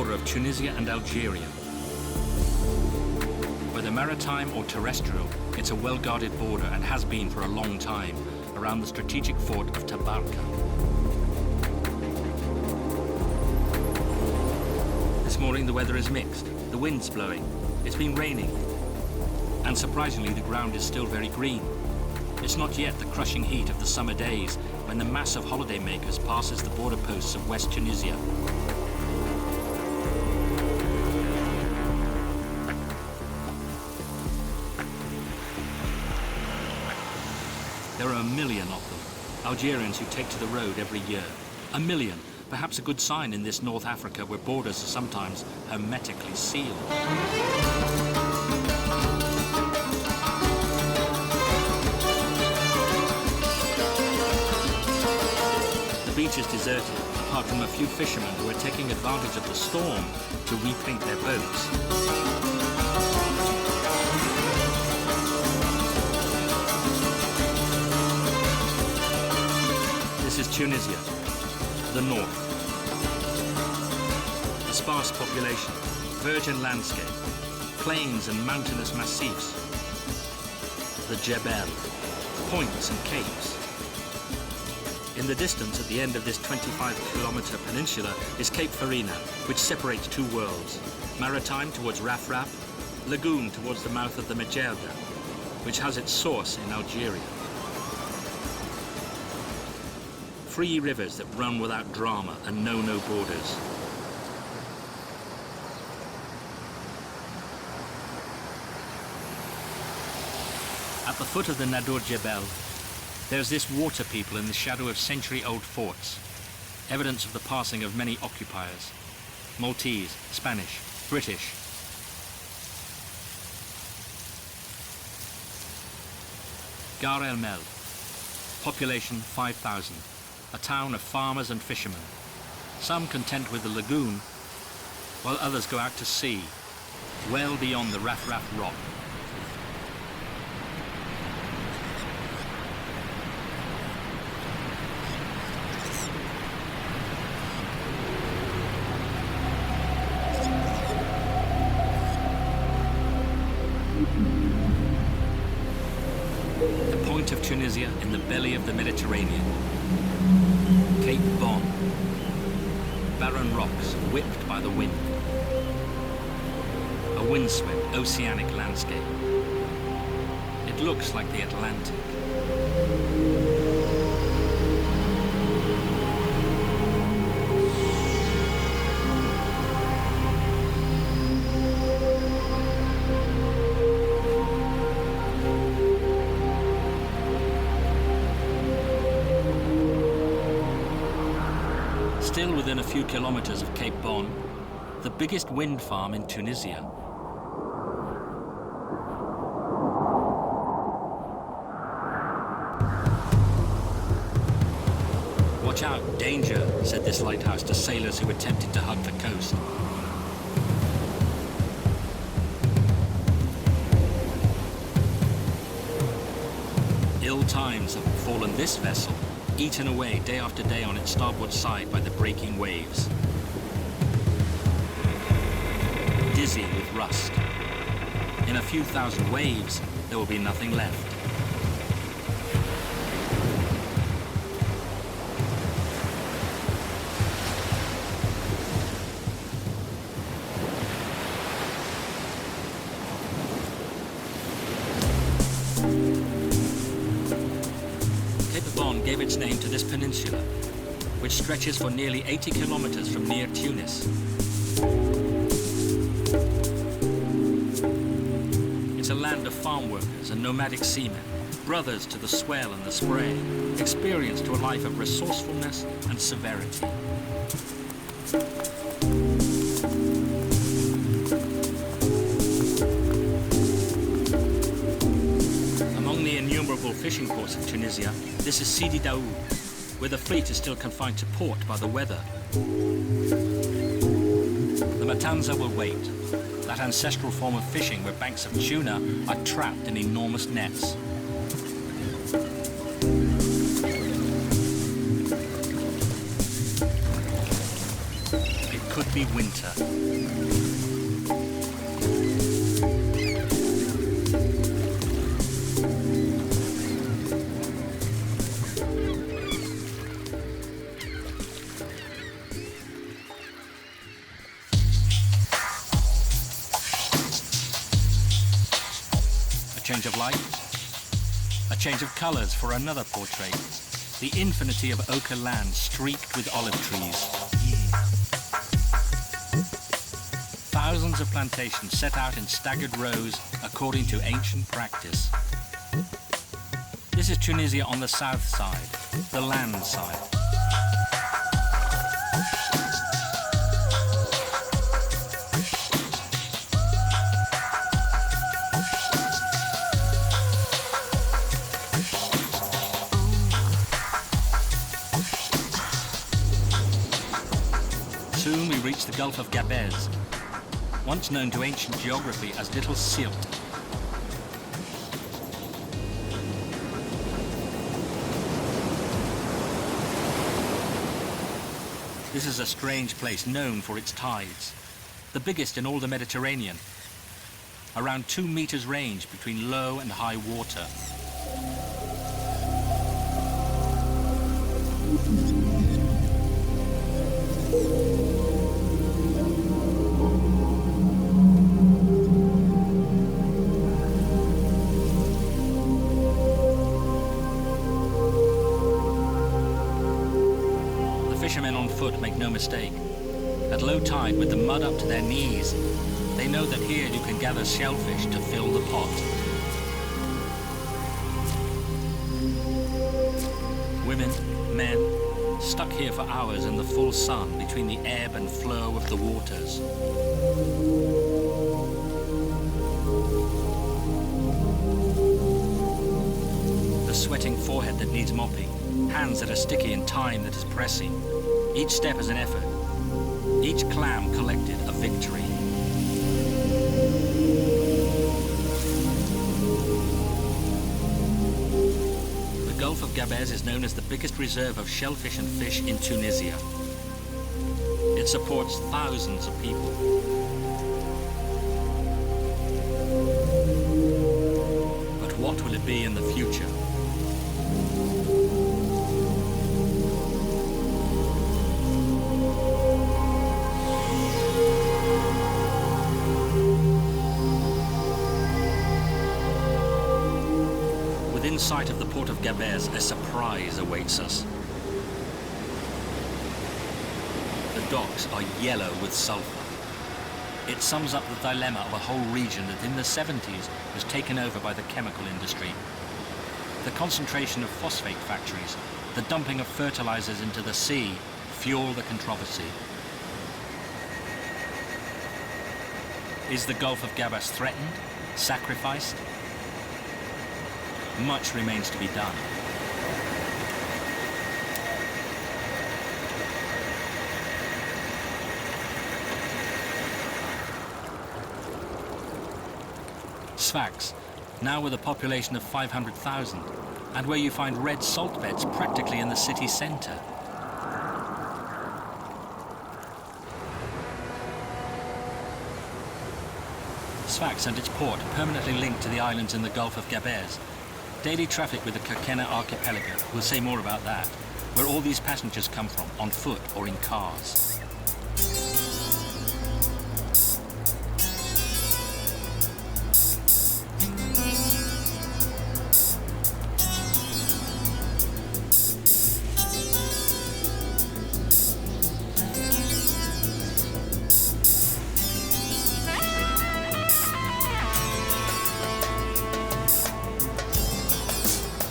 border of Tunisia and Algeria. Whether maritime or terrestrial, it's a well-guarded border and has been for a long time, around the strategic fort of Tabarka. This morning the weather is mixed, the wind's blowing, it's been raining, and surprisingly the ground is still very green. It's not yet the crushing heat of the summer days when the mass of holidaymakers passes the border posts of West Tunisia. There are a million of them, Algerians who take to the road every year. A million, perhaps a good sign in this North Africa where borders are sometimes hermetically sealed. The beach is deserted, apart from a few fishermen who are taking advantage of the storm to repaint their boats. This is Tunisia, the north. A sparse population, virgin landscape, plains and mountainous massifs, the Djerba, points and capes. In the distance, at the end of this 25-kilometer peninsula, is Cape Fina, which separates two worlds, maritime towards Rafraf, lagoon towards the mouth of the Djerba, which has its source in Algeria. Free rivers that run without drama and know no borders. At the foot of the Nadur Jebel, there's this water people in the shadow of century-old forts, evidence of the passing of many occupiers, Maltese, Spanish, British. Gar El Mel, population 5,000. A town of farmers and fishermen, some content with the lagoon, while others go out to sea, well beyond the Rafraf rock. The point of Tunisia in the belly of the Mediterranean. Cape Bon, barren rocks whipped by the wind. A windswept oceanic landscape. It looks like the Atlantic. Still within a few kilometers of Cape Bon, the biggest wind farm in Tunisia. Watch out, danger, said this lighthouse to sailors who attempted to hug the coast. Ill times have befallen this vessel, eaten away day after day on its starboard side by the breaking waves. Dizzy with rust. In a few thousand waves, there will be nothing left. Gave its name to this peninsula, which stretches for nearly 80 kilometers from near Tunis. It's a land of farm workers and nomadic seamen, brothers to the swell and the spray, experienced to a life of resourcefulness and severity. Fishing ports of Tunisia, this is Sidi Daoud, where the fleet is still confined to port by the weather. The Matanza will wait, that ancestral form of fishing where banks of tuna are trapped in enormous nets. It could be gloomy winter. A change of light, a change of colours for another portrait. The infinity of ochre land streaked with olive trees. Thousands of plantations set out in staggered rows according to ancient practice. This is Tunisia on the south side, the land side. Soon we reach the Gulf of Gabes, once known to ancient geography as Little Silt. This is a strange place known for its tides, the biggest in all the Mediterranean, around 2 meters range between low and high water. Fishermen on foot make no mistake. At low tide, with the mud up to their knees, they know that here you can gather shellfish to fill the pot. Women, men, stuck here for hours in the full sun between the ebb and flow of the waters. The sweating forehead that needs mopping, hands that are sticky and time that is pressing. Each step is an effort. Each clam collected a victory. The Gulf of Gabes is known as the biggest reserve of shellfish and fish in Tunisia. It supports thousands of people. But what will it be in the future? Within sight of the port of Gabes, a surprise awaits us. The docks are yellow with sulfur. It sums up the dilemma of a whole region that in the 70s was taken over by the chemical industry. The concentration of phosphate factories, the dumping of fertilizers into the sea, fuel the controversy. Is the Gulf of Gabes threatened? Sacrificed? Much remains to be done. Sfax, now with a population of 500,000, and where you find red salt beds practically in the city centre. Sfax and its port permanently linked to the islands in the Gulf of Gabes. Daily traffic with the Kerkennah archipelago, we'll say more about that, where all these passengers come from, on foot or in cars.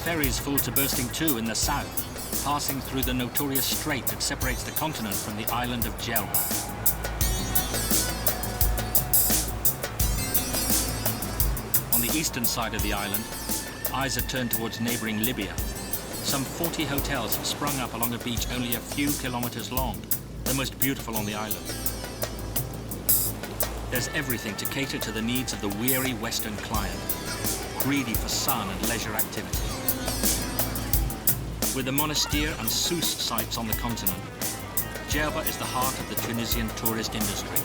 Ferries full to bursting too in the south, passing through the notorious strait that separates the continent from the island of Djerba. On the eastern side of the island, eyes are turned towards neighbouring Libya. Some 40 hotels have sprung up along a beach only a few kilometres long, the most beautiful on the island. There's everything to cater to the needs of the weary Western client, greedy for sun and leisure activity. With the Monastir and Sousse sites on the continent, Djerba is the heart of the Tunisian tourist industry.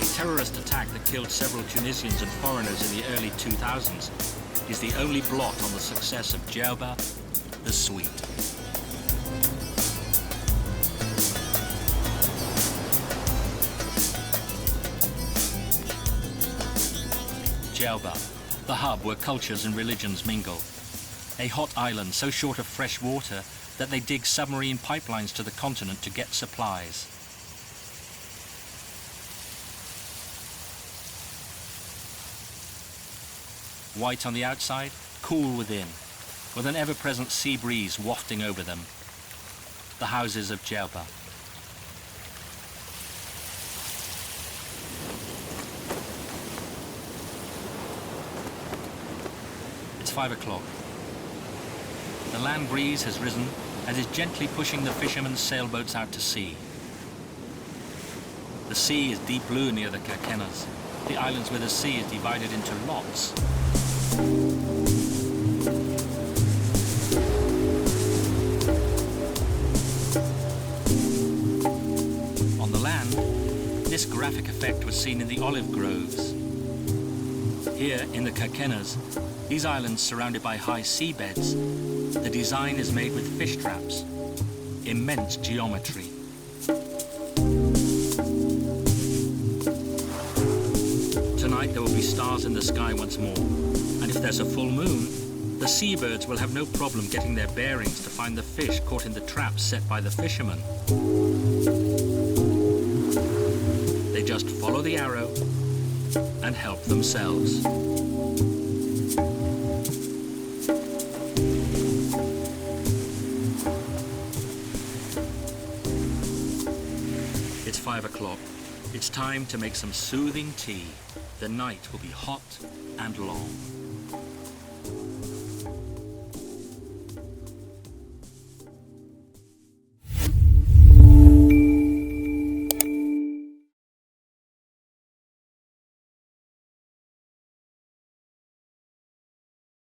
A terrorist attack that killed several Tunisians and foreigners in the early 2000s is the only blot on the success of Djerba, the Sweet. Djerba, the hub where cultures and religions mingle. A hot island so short of fresh water that they dig submarine pipelines to the continent to get supplies. White on the outside, cool within, with an ever-present sea breeze wafting over them. The houses of Djerba. It's 5 o'clock. The land breeze has risen and is gently pushing the fishermen's sailboats out to sea. The sea is deep blue near the Kerkennahs, the islands where the sea is divided into lots. On the land, this graphic effect was seen in the olive groves. Here, in the Kerkennahs, these islands surrounded by high seabeds, the design is made with fish traps, immense geometry. Tonight there will be stars in the sky once more, and if there's a full moon, the seabirds will have no problem getting their bearings to find the fish caught in the traps set by the fishermen. They just follow the arrow and help themselves. It's 5 o'clock. It's time to make some soothing tea. The night will be hot and long.